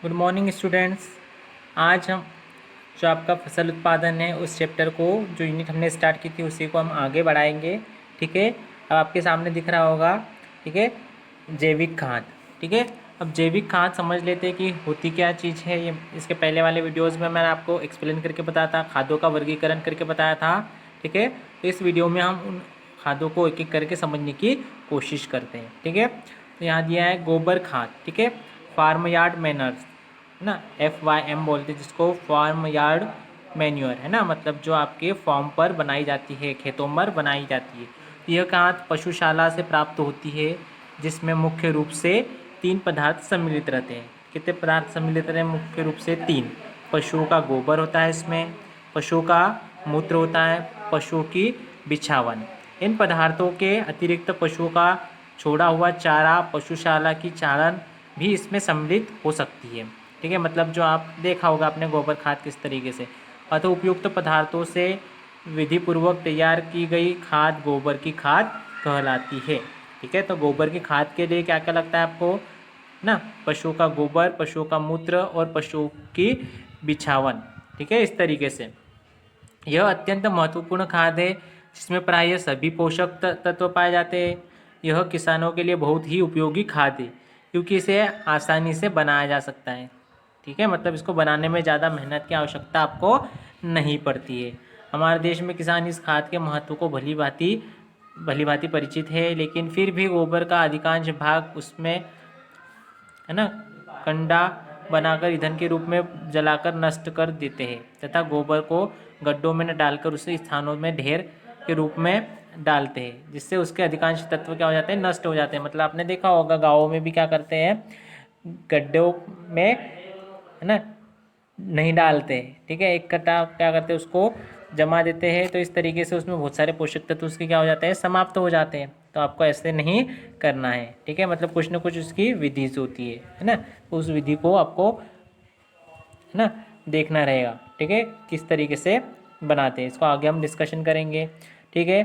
Good morning students. आज हम जो आपका फसल उत्पादन है उस चैप्टर को जो यूनिट हमने स्टार्ट की थी उसी को हम आगे बढ़ाएंगे। ठीक है, अब आपके सामने दिख रहा होगा। ठीक है, जैविक खाद। ठीक है, अब जैविक खाद समझ लेते हैं कि होती क्या चीज़ है। ये इसके पहले वाले वीडियोज़ में मैंने आपको एक्सप्लेन करके बताया था, खादों का वर्गीकरण करके बताया था। ठीक है, तो इस वीडियो में हम उन खादों को एक एक करके समझने की कोशिश करते हैं। ठीक है, तो यहाँ दिया है गोबर खाद। ठीक है, फार्म यार्ड मैनर्स है ना, FYM बोलते हैं जिसको, फार्म यार्ड मैन्योर है ना, मतलब जो आपके फार्म पर बनाई जाती है, खेतों पर बनाई जाती है। तो यह खाद पशुशाला से प्राप्त होती है, जिसमें मुख्य रूप से 3 पदार्थ सम्मिलित रहते हैं। कितने पदार्थ सम्मिलित रहते हैं? मुख्य रूप से 3। पशुओं का गोबर होता है इसमें, पशुओं का मूत्र होता है, पशुओं की बिछावन। इन पदार्थों के अतिरिक्त पशुओं का छोड़ा हुआ चारा, पशुशाला की चारण भी इसमें सम्मिलित हो सकती है। ठीक है, मतलब जो आप देखा होगा आपने गोबर खाद किस तरीके से, अतः उपयुक्त पदार्थों से विधिपूर्वक तैयार की गई खाद गोबर की खाद कहलाती है। ठीक है, तो गोबर की खाद के लिए क्या क्या लगता है आपको ना? पशुओं का गोबर, पशुओं का मूत्र और पशुओं की बिछावन। ठीक है, इस तरीके से यह अत्यंत महत्वपूर्ण खाद है जिसमें प्रायः सभी पोषक तत्व पाए जाते हैं। यह किसानों के लिए बहुत ही उपयोगी खाद है क्योंकि इसे आसानी से बनाया जा सकता है। ठीक है, मतलब इसको बनाने में ज़्यादा मेहनत की आवश्यकता आपको नहीं पड़ती है। हमारे देश में किसान इस खाद के महत्व को भली भांति परिचित है, लेकिन फिर भी गोबर का अधिकांश भाग उसमें है ना, कंडा बनाकर ईंधन के रूप में जलाकर नष्ट कर देते हैं तथा गोबर को गड्ढों में न डालकर उसे स्थानों में ढेर के रूप में डालते हैं, जिससे उसके अधिकांश तत्व क्या हो जाते हैं? नष्ट हो जाते हैं। मतलब आपने देखा होगा गाँवों में भी क्या करते हैं, गड्ढों में है ना नहीं डालते। ठीक है, एक कट्टा क्या करते हैं, उसको जमा देते हैं, तो इस तरीके से उसमें बहुत सारे पोषक तत्व उसके क्या हो जाते हैं? समाप्त हो जाते हैं। तो आपको ऐसे नहीं करना है। ठीक है, मतलब कुछ ना कुछ उसकी विधि होती है ना, उस विधि को आपको है ना देखना रहेगा। ठीक है, किस तरीके से बनाते हैं इसको आगे हम डिस्कशन करेंगे। ठीक है,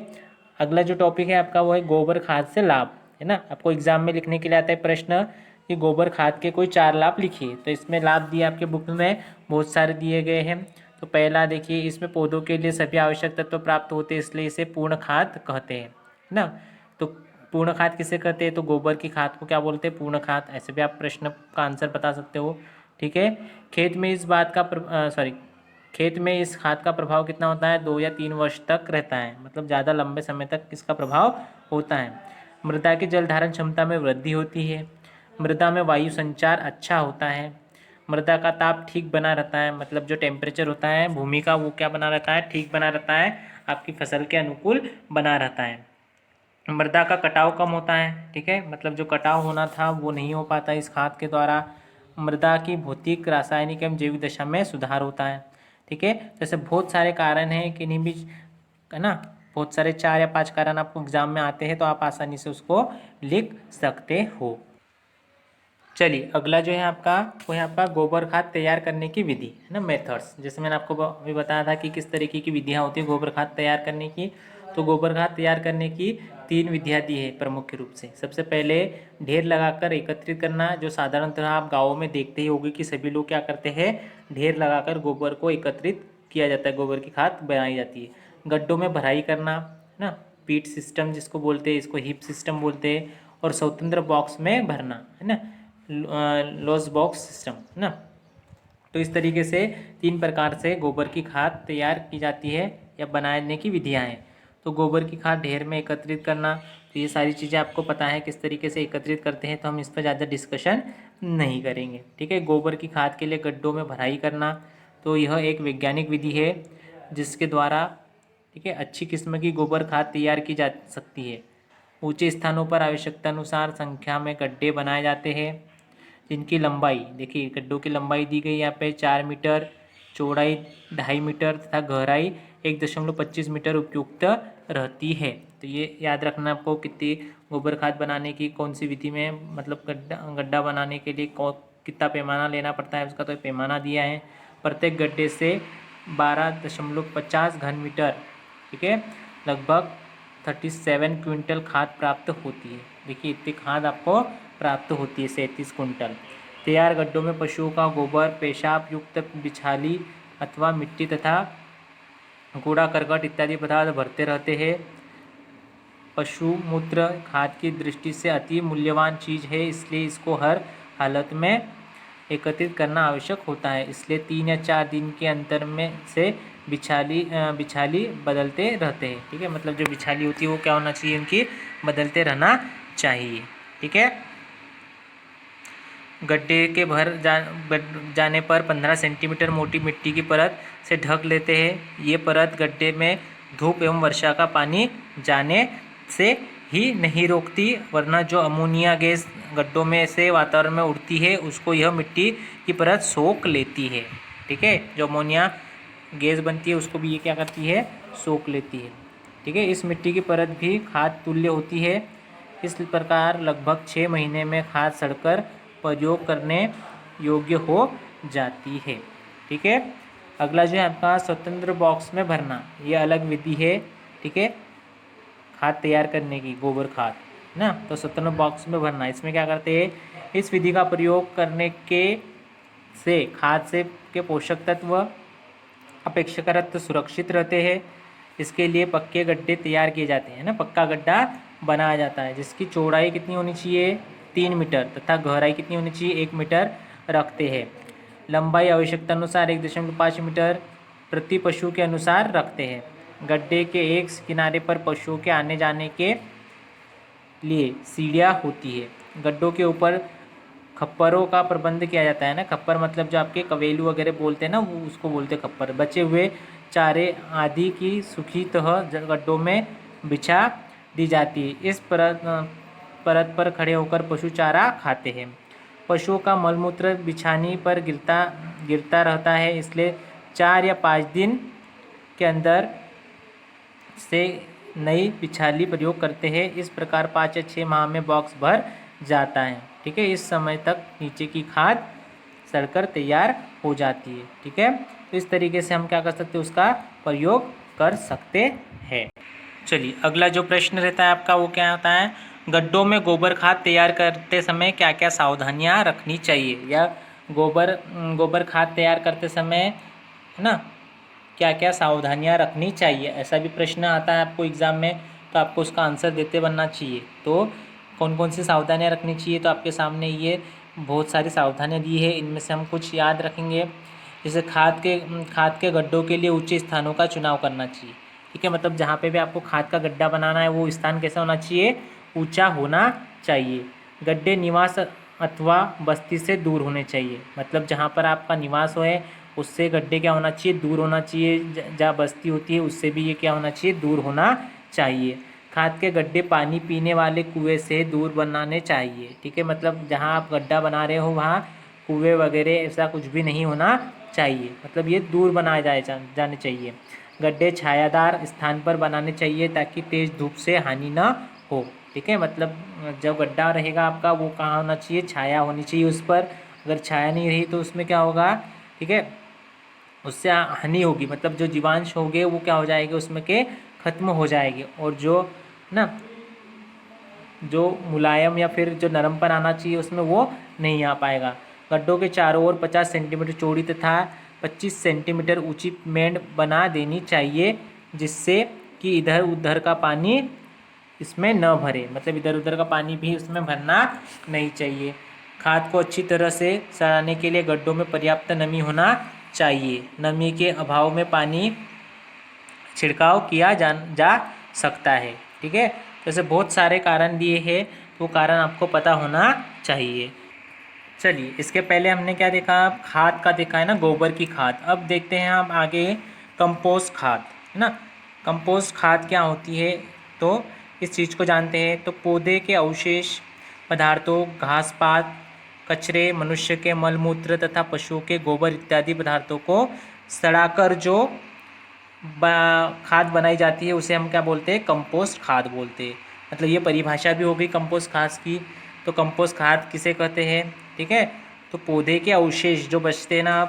अगला जो टॉपिक है आपका वो है गोबर खाद से लाभ। है ना, आपको एग्जाम में लिखने के लिए आता है प्रश्न कि गोबर खाद के कोई 4 लाभ लिखिए। तो इसमें लाभ दिए आपके बुक में बहुत सारे दिए गए हैं। तो पहला देखिए, इसमें पौधों के लिए सभी आवश्यक तत्व प्राप्त होते हैं, इसलिए इसे पूर्ण खाद कहते हैं ना। तो पूर्ण खाद किसे कहते हैं? तो गोबर की खाद को क्या बोलते हैं? पूर्ण खाद। ऐसे भी आप प्रश्न का आंसर बता सकते हो। ठीक है, खेत में इस बात का खेत में इस खाद का प्रभाव कितना होता है? 2 या 3 वर्ष तक रहता है, मतलब ज़्यादा लंबे समय तक इसका प्रभाव होता है। मृदा की जल धारण क्षमता में वृद्धि होती है, मृदा में वायु संचार अच्छा होता है, मृदा का ताप ठीक बना रहता है, मतलब जो टेम्परेचर होता है भूमि का वो क्या बना रहता है? ठीक बना रहता है, आपकी फसल के अनुकूल बना रहता है। मृदा का कटाव कम होता है। ठीक है, मतलब जो कटाव होना था वो नहीं हो पाता इस खाद के द्वारा। मृदा की भौतिक, रासायनिक एवं जैविक दशा में सुधार होता है। ठीक है, जैसे बहुत सारे कारण हैं कि नहीं भी है ना, बहुत सारे 4 या 5 कारण आपको एग्जाम में आते हैं, तो आप आसानी से उसको लिख सकते हो। चलिए, अगला जो है आपका वो है आपका गोबर खाद तैयार करने की विधि है ना, मेथड्स। जैसे मैंने आपको अभी बताया था कि किस तरीके की विधियाँ होती है गोबर खाद तैयार करने की। तो गोबर खाद तैयार करने की 3 विधियाँ दी है प्रमुख रूप से। सबसे पहले ढेर लगाकर एकत्रित करना, जो साधारणतः आप गाँवों में देखते ही होंगे कि सभी लोग क्या करते हैं, ढेर लगाकर गोबर को एकत्रित किया जाता है, गोबर की खाद बनाई जाती है। गड्ढों में भराई करना है ना, पीट सिस्टम जिसको बोलते हैं, इसको हीप सिस्टम बोलते हैं, और स्वतंत्र बॉक्स में भरना है ना, लॉस बॉक्स सिस्टम है ना। तो इस तरीके से 3 प्रकार से गोबर की खाद तैयार की जाती है या बनाने की विधियां हैं। तो गोबर की खाद ढेर में एकत्रित करना, तो ये सारी चीज़ें आपको पता है किस तरीके से एकत्रित करते हैं, तो हम इस पर ज़्यादा डिस्कशन नहीं करेंगे। ठीक है, गोबर की खाद के लिए गड्ढों में भराई करना, तो यह एक वैज्ञानिक विधि है जिसके द्वारा ठीक है अच्छी किस्म की गोबर खाद तैयार की जा सकती है। ऊंचे स्थानों पर आवश्यकतानुसार संख्या में गड्ढे बनाए जाते हैं, जिनकी लंबाई देखिए, गड्ढों की लंबाई दी गई यहाँ पे 4 मीटर, चौड़ाई 2.5 मीटर तथा गहराई 1.25 मीटर उपयुक्त रहती है। तो ये याद रखना आपको, कितनी गोबर खाद बनाने की कौन सी विधि में, मतलब गड्ढा गड्ढा बनाने के लिए कितना पैमाना लेना पड़ता है उसका तो पैमाना दिया है। प्रत्येक गड्ढे से 12.50 घन मीटर ठीक है लगभग 37 क्विंटल खाद प्राप्त होती है। देखिए, इतनी खाद आपको प्राप्त होती है, 37 कुंटल। तैयार गड्ढों में पशुओं का गोबर, पेशाब युक्त बिछाली अथवा मिट्टी तथा कूड़ा करकट इत्यादि पदार्थ भरते रहते हैं। पशु मूत्र खाद की दृष्टि से अति मूल्यवान चीज़ है, इसलिए इसको हर हालत में एकत्रित करना आवश्यक होता है। इसलिए 3 या 4 दिन के अंतर में से बिछाली बदलते रहते हैं। ठीक है, मतलब जो बिछाली होती है वो क्या होना चाहिए, उनकी बदलते रहना चाहिए। ठीक है, गड्ढे के जाने पर 15 सेंटीमीटर मोटी मिट्टी की परत से ढक लेते हैं। ये परत गड्ढे में धूप एवं वर्षा का पानी जाने से ही नहीं रोकती, वरना जो अमोनिया गैस गड्ढों में से वातावरण में उड़ती है उसको यह मिट्टी की परत सोख लेती है। ठीक है, जो अमोनिया गैस बनती है उसको भी ये क्या करती है, सोख लेती है। ठीक है, इस मिट्टी की परत भी खाद तुल्य होती है। इस प्रकार लगभग 6 महीने में खाद सड़कर प्रयोग करने योग्य हो जाती है। ठीक है, अगला जो है आपका स्वतंत्र बॉक्स में भरना, ये अलग विधि है। ठीक है, खाद तैयार करने की, गोबर खाद ना, तो स्वतंत्र बॉक्स में भरना, इसमें क्या करते हैं, इस विधि का प्रयोग करने के से खाद से के पोषक तत्व अपेक्षाकृत सुरक्षित रहते हैं। इसके लिए पक्के गड्ढे तैयार किए जाते हैं ना, पक्का गड्ढा बनाया जाता है जिसकी चौड़ाई कितनी होनी चाहिए, 3 मीटर तथा गहराई कितनी होनी चाहिए, 1 मीटर रखते हैं। लंबाई आवश्यकता अनुसार 1.5 मीटर प्रति पशु के अनुसार रखते हैं। गड्ढे के एक किनारे पर पशुओं के आने जाने के लिए सीढ़ियाँ होती है। गड्ढों के ऊपर खप्परों का प्रबंध किया जाता है ना, खप्पर मतलब जो आपके कवेलू वगैरह बोलते हैं ना, वो उसको बोलते हैं खप्पर। बचे हुए चारे आदि की सूखी तह गड्ढों में बिछा दी जाती है। इस परत पर खड़े होकर पशु चारा खाते हैं। पशुओं का मलमूत्र बिछानी पर गिरता रहता है, इसलिए 4 या 5 दिन के अंदर से नई बिछाली प्रयोग करते हैं। इस प्रकार 5 या 6 माह में बॉक्स भर जाता है। ठीक है, इस समय तक नीचे की खाद सड़कर तैयार हो जाती है। ठीक है, तो इस तरीके से हम क्या कर सकते हैं, उसका प्रयोग कर सकते हैं। चलिए, अगला जो प्रश्न रहता है आपका वो क्या होता है, गड्ढों में गोबर खाद तैयार करते समय क्या क्या सावधानियां रखनी चाहिए, या गोबर खाद तैयार करते समय है ना क्या क्या सावधानियां रखनी चाहिए, ऐसा भी प्रश्न आता है आपको एग्ज़ाम में, तो आपको उसका आंसर देते बनना चाहिए। तो कौन कौन सी सावधानियां रखनी चाहिए, तो आपके सामने ये बहुत सारी सावधानियां दी है, इनमें से हम कुछ याद रखेंगे। जैसे खाद के गड्ढों के लिए ऊंचे स्थानों का चुनाव करना चाहिए। ठीक है, मतलब जहाँ पे भी आपको खाद का गड्ढा बनाना है वो स्थान कैसा होना चाहिए, ऊंचा होना चाहिए। गड्ढे निवास अथवा बस्ती से दूर होने चाहिए, मतलब जहाँ पर आपका निवास हो है उससे गड्ढे क्या होना चाहिए, दूर होना चाहिए। जहाँ बस्ती होती है उससे भी ये क्या होना चाहिए, दूर होना चाहिए। खाद के गड्ढे पानी पीने वाले कुएं से दूर बनाने चाहिए। ठीक है, मतलब जहाँ आप गड्ढा बना रहे हो वहाँ कुएं वगैरह ऐसा कुछ भी नहीं होना चाहिए, मतलब ये दूर बनाए जाने चाहिए। गड्ढे छायादार स्थान पर बनाने चाहिए ताकि तेज़ धूप से हानि ना हो। ठीक है, मतलब जब गड्ढा रहेगा आपका वो कहाँ होना चाहिए, छाया होनी चाहिए उस पर। अगर छाया नहीं रही तो उसमें क्या होगा, ठीक है, उससे हानि होगी, मतलब जो जीवांश होंगे वो क्या हो जाएंगे उसमें के खत्म हो जाएगी, और जो ना जो मुलायम या फिर जो नरमपन आना चाहिए उसमें वो नहीं आ पाएगा। गड्ढों के चारों ओर 50 सेंटीमीटर चौड़ी तथा 25 सेंटीमीटर ऊंची मेंढ बना देनी चाहिए, जिससे कि इधर उधर का पानी इसमें न भरे, मतलब इधर उधर का पानी भी उसमें भरना नहीं चाहिए। खाद को अच्छी तरह से सड़ाने के लिए गड्ढों में पर्याप्त नमी होना चाहिए। नमी के अभाव में पानी छिड़काव किया जा सकता है। ठीक है, जैसे बहुत सारे कारण दिए हैं, तो कारण आपको पता होना चाहिए। चलिए, इसके पहले हमने क्या देखा, खाद का देखा है ना, गोबर की खाद। अब देखते हैं हम आगे कंपोस्ट खाद, है ना। कंपोस्ट खाद क्या होती है, तो इस चीज़ को जानते हैं। तो पौधे के अवशेष पदार्थों, घास पात, कचरे, मनुष्य के मलमूत्र तथा पशुओं के गोबर इत्यादि पदार्थों को सड़ाकर जो खाद बनाई जाती है उसे हम क्या बोलते हैं, कंपोस्ट खाद बोलते हैं। मतलब ये परिभाषा भी हो गई कंपोस्ट खाद की। तो कंपोस्ट खाद किसे कहते हैं, ठीक है, तो पौधे के अवशेष जो बचते हैं ना,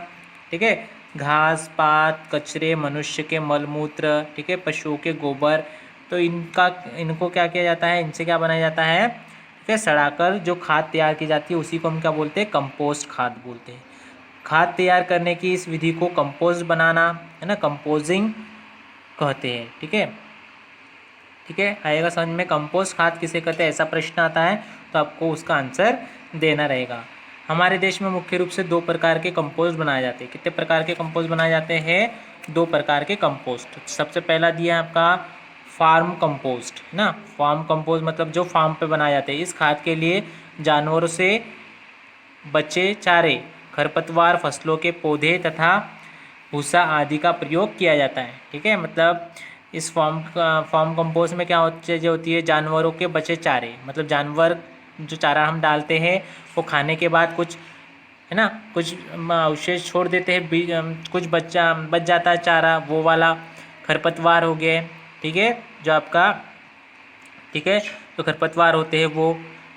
ठीक है, घास पात, कचरे, मनुष्य के मलमूत्र, ठीक है, पशुओं के गोबर, तो इनको क्या किया जाता है, इनसे क्या बनाया जाता है, ठीक ठीक है, सड़ाकर जो खाद तैयार की जाती है उसी को हम क्या बोलते हैं, कंपोस्ट खाद बोलते हैं। खाद तैयार करने की इस विधि को कंपोस्ट बनाना है ना, कंपोजिंग कहते हैं। ठीक है, ठीक है, आएगा समझ में। कंपोस्ट खाद किसे कहते हैं, ऐसा प्रश्न आता है तो आपको उसका आंसर देना रहेगा। हमारे देश में मुख्य रूप से 2 प्रकार के कंपोस्ट बनाए जाते हैं। कितने प्रकार के कंपोस्ट बनाए जाते हैं, 2 प्रकार के कंपोस्ट। सबसे पहला दिया है आपका फार्म कंपोस्ट, है ना। फार्म कंपोस्ट मतलब जो फार्म पे बनाए जाते हैं। इस खाद के लिए जानवरों से बचे चारे, खरपतवार, फसलों के पौधे तथा भूसा आदि का प्रयोग किया जाता है। ठीक है, मतलब इस फार्म कंपोस्ट में क्या चीज़ें होती है, जानवरों के बचे चारे, मतलब जानवर जो चारा हम डालते हैं वो खाने के बाद कुछ, है ना, कुछ अवशेष छोड़ देते हैं, कुछ बच जाता है चारा, वो वाला खरपतवार हो गए। ठीक है, जो आपका, ठीक है, जो खरपतवार होते हैं वो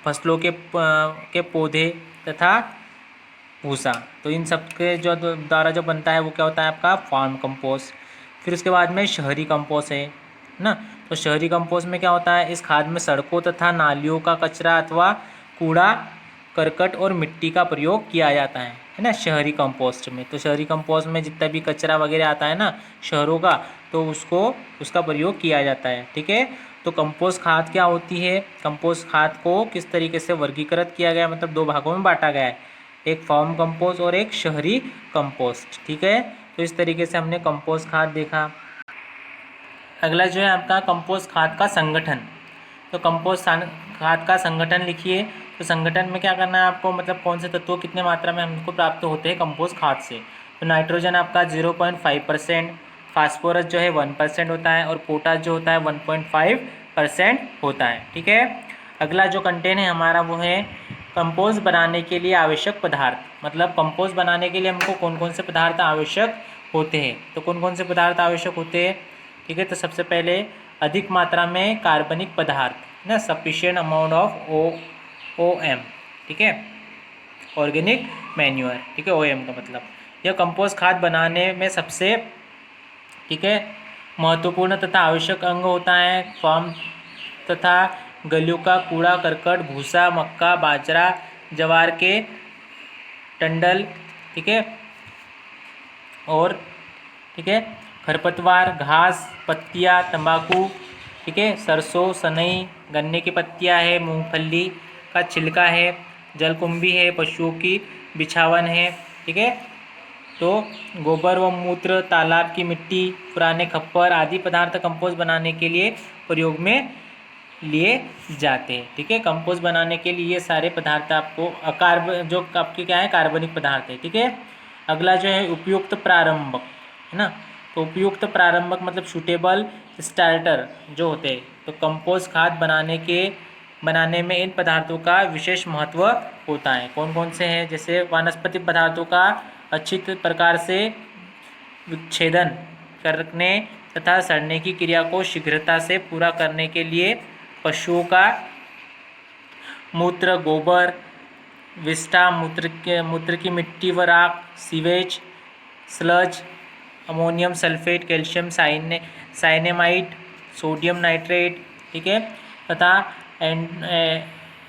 फसलों के पौधे तथा भूसा, तो इन सब के जो द्वारा जो बनता है वो क्या होता है आपका फार्म कंपोस्ट। फिर उसके बाद में शहरी कंपोस्ट है ना। तो शहरी कंपोस्ट में क्या होता है, इस खाद में सड़कों तथा नालियों का कचरा अथवा कूड़ा करकट और मिट्टी का प्रयोग किया जाता है ना, शहरी कंपोस्ट में। तो शहरी कंपोस्ट में जितना भी कचरा वगैरह आता है ना शहरों का, तो उसका प्रयोग किया जाता है। ठीक है, तो कंपोस्ट खाद क्या होती है, कंपोस्ट खाद को किस तरीके से वर्गीकृत किया गया, मतलब 2 भागों में बांटा गया है, एक फार्म कंपोस्ट और एक शहरी कंपोस्ट। ठीक है, तो इस तरीके से हमने कंपोस्ट खाद देखा। अगला जो है आपका कंपोस्ट खाद का संगठन। तो कंपोस्ट खाद का संगठन लिखिए। तो संगठन में क्या करना है आपको, मतलब कौन से तत्व कितने मात्रा में हमको प्राप्त होते हैं कंपोस्ट खाद से। तो नाइट्रोजन आपका 0.5%, फास्फोरस जो है 1% होता है और पोटास जो होता है 1.5% होता है। ठीक है, अगला जो कंटेंट है हमारा वो है कंपोस्ट बनाने के लिए आवश्यक पदार्थ। मतलब कंपोस्ट बनाने के लिए हमको कौन कौन से पदार्थ आवश्यक होते हैं। तो कौन कौन से पदार्थ आवश्यक होते हैं, ठीक है, तो सबसे पहले अधिक मात्रा में कार्बनिक पदार्थ ना, सफिशिएंट अमाउंट ऑफ OM, ठीक है, ऑर्गेनिक मैन्योर। ठीक है, OM का मतलब यह कंपोस्ट खाद बनाने में सबसे, ठीक है, महत्वपूर्ण तथा आवश्यक अंग होता है। फार्म तथा गलियों का कूड़ा करकट, भूसा, मक्का, बाजरा, ज्वार के टंडल, ठीक है, और ठीक है खरपतवार, घास, पत्तियाँ, तंबाकू, ठीक है, सरसों, सनई, गन्ने की पत्तियाँ है, मूंगफली का छिलका है, जलकुंभी है, पशुओं की बिछावन है। ठीक है, तो गोबर व मूत्र, तालाब की मिट्टी, पुराने खप्पर आदि पदार्थ कंपोस्ट बनाने के लिए प्रयोग में लिए जाते हैं। ठीक है, कंपोस्ट बनाने के लिए ये सारे पदार्थ आपको जो आपके क्या है कार्बनिक पदार्थ है। ठीक है, अगला जो है उपयुक्त प्रारंभक, है ना। तो उपयुक्त प्रारंभक मतलब सूटेबल स्टार्टर जो होते हैं। तो कंपोस्ट खाद बनाने में इन पदार्थों का विशेष महत्व होता है। कौन कौन से हैं, जैसे वानस्पतिक पदार्थों का अच्छी प्रकार से विच्छेदन करने तथा सड़ने की क्रिया को शीघ्रता से पूरा करने के लिए पशुओं का मूत्र, गोबर, विष्ठा, मूत्र की मिट्टी व राख, sewage, sludge, ammonium sulphate, calcium cyanamide, sodium nitrate, ठीक है, तथा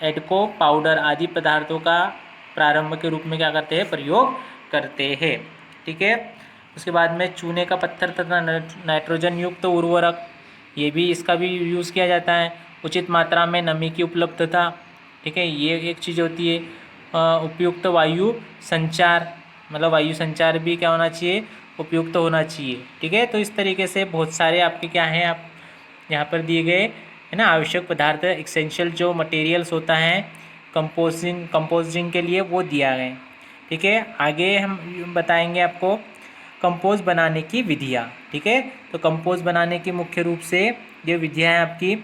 एडको पाउडर आदि पदार्थों का प्रारंभ के रूप में क्या करते हैं, प्रयोग करते हैं। ठीक है, उसके बाद में चूने का पत्थर तथा नाइट्रोजन युक्त उर्वरक, ये भी इसका भी यूज़ किया जाता है। उचित मात्रा में नमी की उपलब्धता, ठीक है, ये एक चीज़ होती है। उपयुक्त वायु संचार, मतलब वायु संचार भी क्या होना चाहिए, उपयुक्त होना चाहिए। ठीक है, तो इस तरीके से बहुत सारे आपके क्या हैं, आप यहाँ पर दिए गए है ना आवश्यक पदार्थ, एसेंशियल जो मटेरियल्स होता है कंपोजिंग के लिए वो दिया गया। ठीक है, आगे हम बताएंगे आपको कंपोस्ट बनाने की विधियाँ। ठीक है, तो कंपोस्ट बनाने की मुख्य रूप से ये विधियाँ हैं आपकी।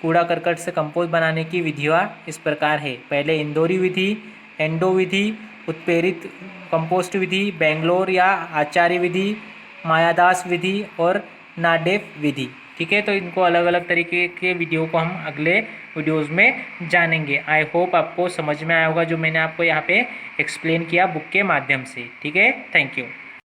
कूड़ा करकट से कंपोस्ट बनाने की विधियाँ इस प्रकार है। पहले इंदौरी विधि, एंडो विधि, उत्प्रेरित कंपोस्ट विधि, बेंगलोर या आचार्य विधि, मायादास विधि और नाडेप विधि। ठीक है, तो इनको अलग अलग तरीके के वीडियो को हम अगले वीडियोस में जानेंगे। आई होप आपको समझ में आया होगा जो मैंने आपको यहाँ पे एक्सप्लेन किया बुक के माध्यम से। ठीक है, थैंक यू।